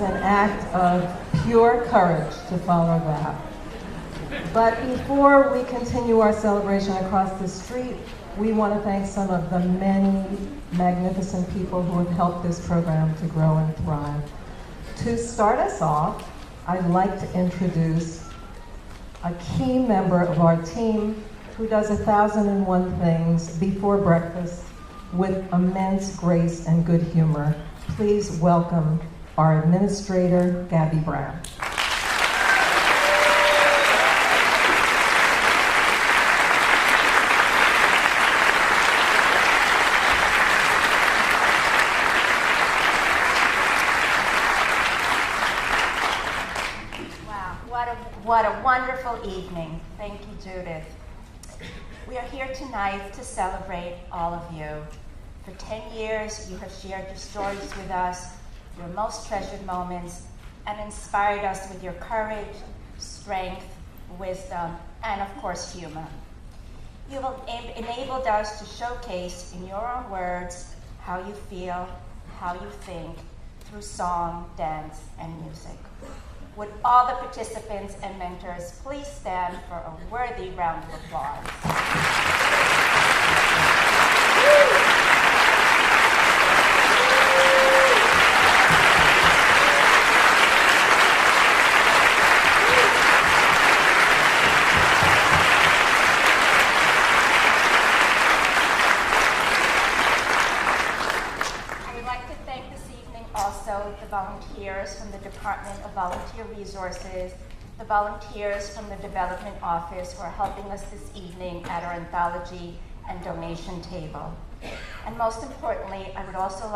an act of pure courage to follow that. But before we continue our celebration across the street, we want to thank some of the many magnificent people who have helped this program to grow and thrive. To start us off, I'd like to introduce a key member of our team who does 1,001 things before breakfast with immense grace and good humor. Please welcome our administrator, Gabby Brown. What a wonderful evening. Thank you, Judith. We are here tonight to celebrate all of you. For 10 years, you have shared your stories with us, your most treasured moments, and inspired us with your courage, strength, wisdom, and of course, humor. You have enabled us to showcase in your own words how you feel, how you think, through song, dance, and music. Would all the participants and mentors please stand for a worthy round of applause? The volunteers from the Department of Volunteer Resources, the volunteers from the Development Office who are helping us this evening at our anthology and donation table. And most importantly, I would also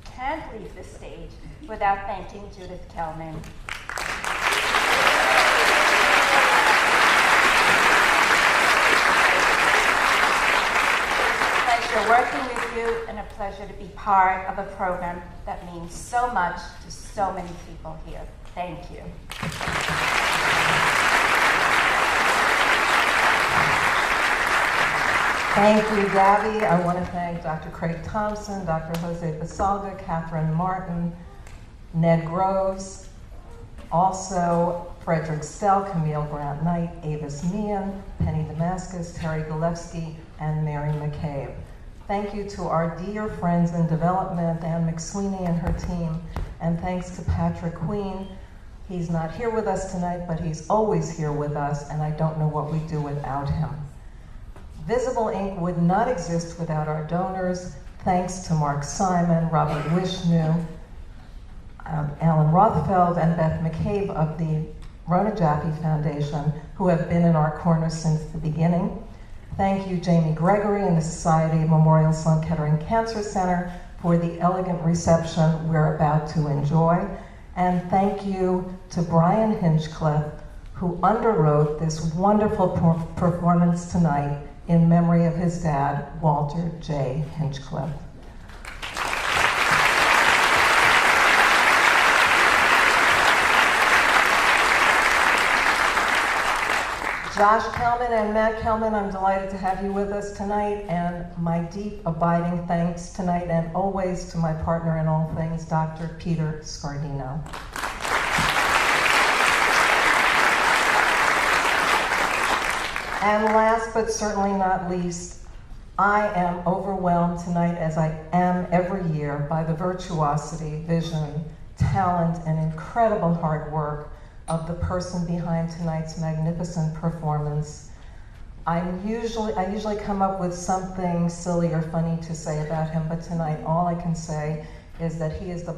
can't leave this stage without thanking Judith Kelman. Working with you, and a pleasure to be part of a program that means so much to so many people here. Thank you. Thank you, Gabby. I want to thank Dr. Craig Thompson, Dr. Jose Basalga, Catherine Martin, Ned Groves, also Frederick Stell, Camille Grant Knight, Avis Meehan, Penny Damascus, Terry Gillespie, and Mary McCabe. Thank you to our dear friends in development, Anne McSweeney and her team, and thanks to Patrick Queen. He's not here with us tonight, but he's always here with us, and I don't know what we'd do without him. Visible Inc. would not exist without our donors. Thanks to Mark Simon, Robert Wishnu, Alan Rothfeld, and Beth McCabe of the Rona Jaffe Foundation, who have been in our corner since the beginning. Thank you, Jamie Gregory and the Society of Memorial Sloan Kettering Cancer Center for the elegant reception we're about to enjoy. And thank you to Brian Hinchcliffe, who underwrote this wonderful performance tonight in memory of his dad, Walter J. Hinchcliffe. Josh Kelman and Matt Kelman, I'm delighted to have you with us tonight, and my deep, abiding thanks tonight and always to my partner in all things, Dr. Peter Scardino. And last but certainly not least, I am overwhelmed tonight, as I am every year, by the virtuosity, vision, talent, and incredible hard work of the person behind tonight's magnificent performance. I usually come up with something silly or funny to say about him, but tonight all I can say is that he is a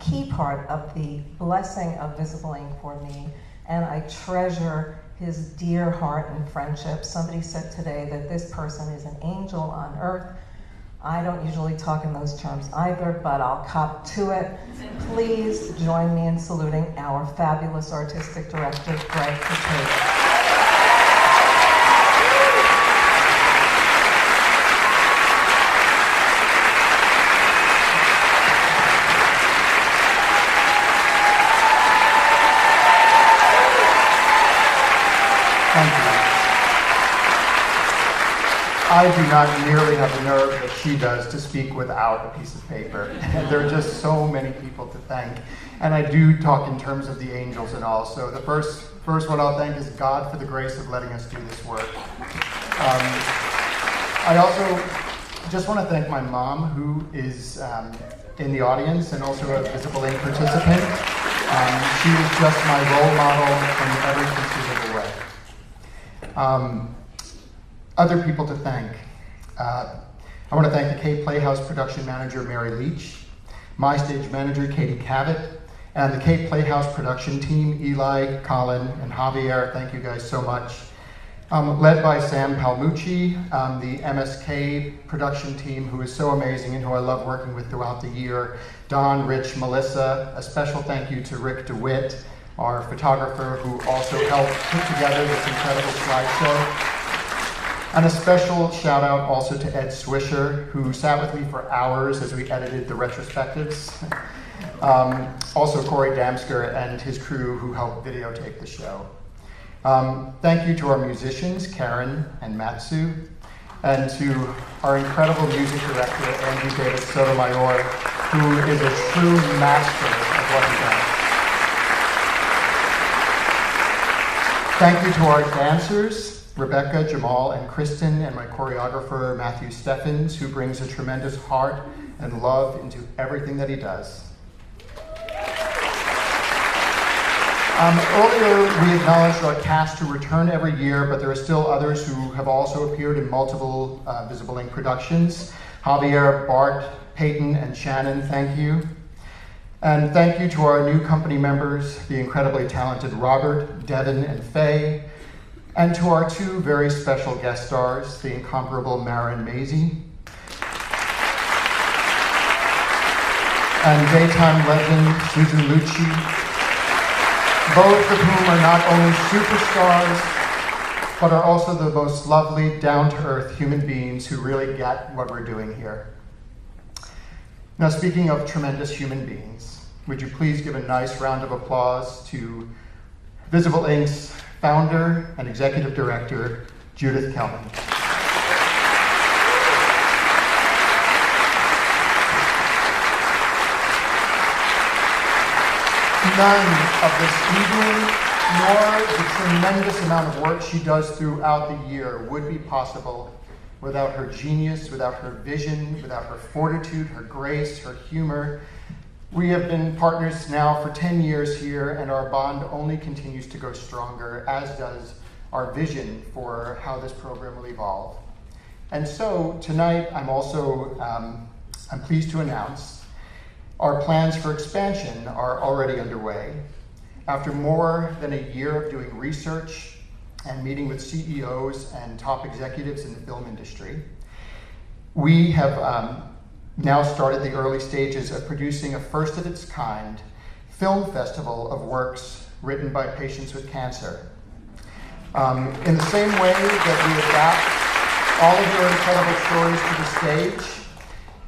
key part of the blessing of Visible Inc. for me, and I treasure his dear heart and friendship. Somebody said today that this person is an angel on earth. I don't usually talk in those terms either, but I'll cop to it. Please join me in saluting our fabulous artistic director, Greg Kachejian. Thank you. I do not nearly have the nerve that she does to speak without a piece of paper. There are just so many people to thank. And I do talk in terms of the angels and all. So the first one I'll thank is God for the grace of letting us do this work. I also just want to thank my mom, who is in the audience and also a Visible Ink participant. She is just my role model in every conceivable way. Other people to thank. I want to thank the Kaye Playhouse production manager, Mary Leach, my stage manager, Katie Cavett, and the Kaye Playhouse production team, Eli, Colin, and Javier. Thank you guys so much. Led by Sam Palmucci, the MSK production team, who is so amazing and who I love working with throughout the year. Don, Rich, Melissa. A special thank you to Rick DeWitt, our photographer, who also helped put together this incredible slideshow. And a special shout out also to Ed Swisher, who sat with me for hours as we edited the retrospectives. Also Corey Damsker and his crew who helped videotape the show. Thank you to our musicians, Karen and Matsu, and to our incredible music director, Andrew David Sotomayor, who is a true master of what he does. Thank you to our dancers, Rebecca, Jamal, and Kristen, and my choreographer, Matthew Steffens, who brings a tremendous heart and love into everything that he does. Earlier, we acknowledged our cast who return every year, but there are still others who have also appeared in multiple Visible Ink productions. Javier, Bart, Peyton, and Shannon, thank you. And thank you to our new company members, the incredibly talented Robert, Devin, and Faye, and to our two very special guest stars, the incomparable Maren Maisie, and daytime legend Susan Lucci, both of whom are not only superstars, but are also the most lovely, down-to-earth human beings who really get what we're doing here. Now, speaking of tremendous human beings, would you please give a nice round of applause to Visible Ink's founder and executive director, Judith Kelman. None of this evening, nor the tremendous amount of work she does throughout the year would be possible without her genius, without her vision, without her fortitude, her grace, her humor. We have been partners now for 10 years here, and our bond only continues to go stronger, as does our vision for how this program will evolve. And so tonight, I'm pleased to announce our plans for expansion are already underway. After more than a year of doing research and meeting with CEOs and top executives in the film industry, we have now started the early stages of producing a first-of-its-kind film festival of works written by patients with cancer. In the same way that we adapt all of your incredible stories to the stage,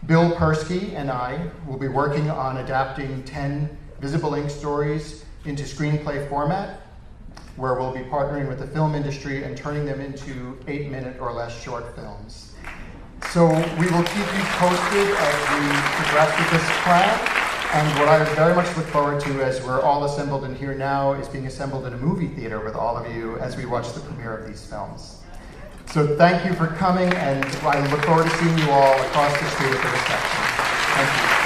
Bill Persky and I will be working on adapting 10 Visible Ink stories into screenplay format, where we'll be partnering with the film industry and turning them into 8-minute or less short films. So we will keep you posted as we progress with this plan. And what I very much look forward to, as we're all assembled in here now, is being assembled in a movie theater with all of you as we watch the premiere of these films. So thank you for coming, and I look forward to seeing you all across the street at the reception. Thank you.